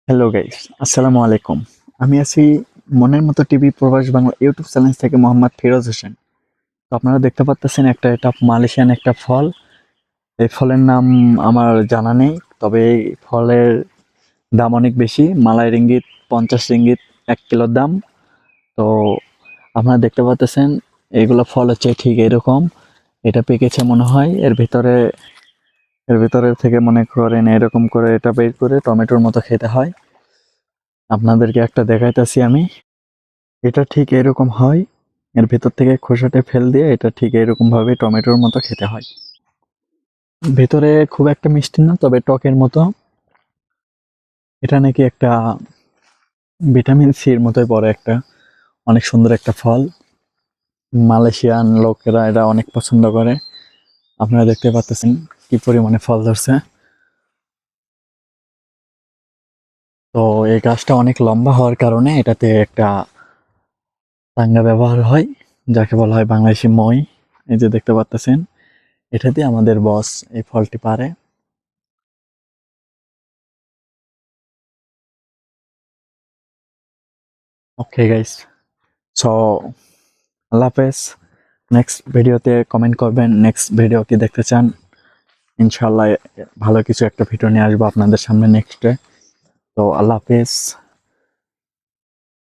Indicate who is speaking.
Speaker 1: Hello guys, আসসালামু আলাইকুম। আমি আছি মনের মতো টিভি প্রবাস বাংলা ইউটিউব চ্যানেল থেকে মোহাম্মদ ফিরোজ হোসেন। তো আপনারা দেখতে পাচ্ছেন এটা মালয়েশিয়ান একটা ফল। এই ফলের নাম আমার জানা নেই, তবে এই ফলের দাম অনেক বেশি। মালাই রিঙ্গিত 50 রিঙ্গিত 1 কিলোর দাম। তো আপনারা দেখতে পাচ্ছেন এইগুলো ফল হচ্ছে ঠিক এরকম। এটা পেকেছে মনে হয়। এর ভিতরে থেকে মনে করেন এরকম করে এটা বের করে টমেটোর মতো খেতে হয়। আপনাদেরকে একটা দেখাইতেছি আমি। এটা ঠিক এরকম হয়। এর ভেতর থেকে খোসাটা ফেল দিয়ে এটা ঠিক এরকম ভাবে টমেটোর মতো খেতে হয়। ভেতরে খুব একটা মিষ্টি না, তবে টকের মতো। এটা নাকি একটা ভিটামিন সির মতোই পড়ে একটা অনেক সুন্দর একটা ফল। মালয়েশিয়ান লোকেরা এটা অনেক পছন্দ করে। আপনারা দেখতে পাচ্ছেন কি পরিমাণে ফল ধরছে। তো এই গাছটা অনেক লম্বা হওয়ার কারণে এটাতে একটা টাঙ্গা ব্যবহার হয়, যাকে বলা হয় বাংলাদেশি মই। এই যে দেখতে পাচ্ছেন, এটা দিয়ে আমাদের বস এই ফলটি পারে। ওকে গাইস, সো আল্লাহ হাফেজ। নেক্সট ভিডিওতে কমেন্ট করবেন নেক্সট ভিডিও কি দেখতে চান। ইনশাল্লাহ ভালো কিছু একটা ভিডিও নিয়ে আসবো আপনাদের সামনে নেক্সটে। তো আল্লাহ হাফেজ।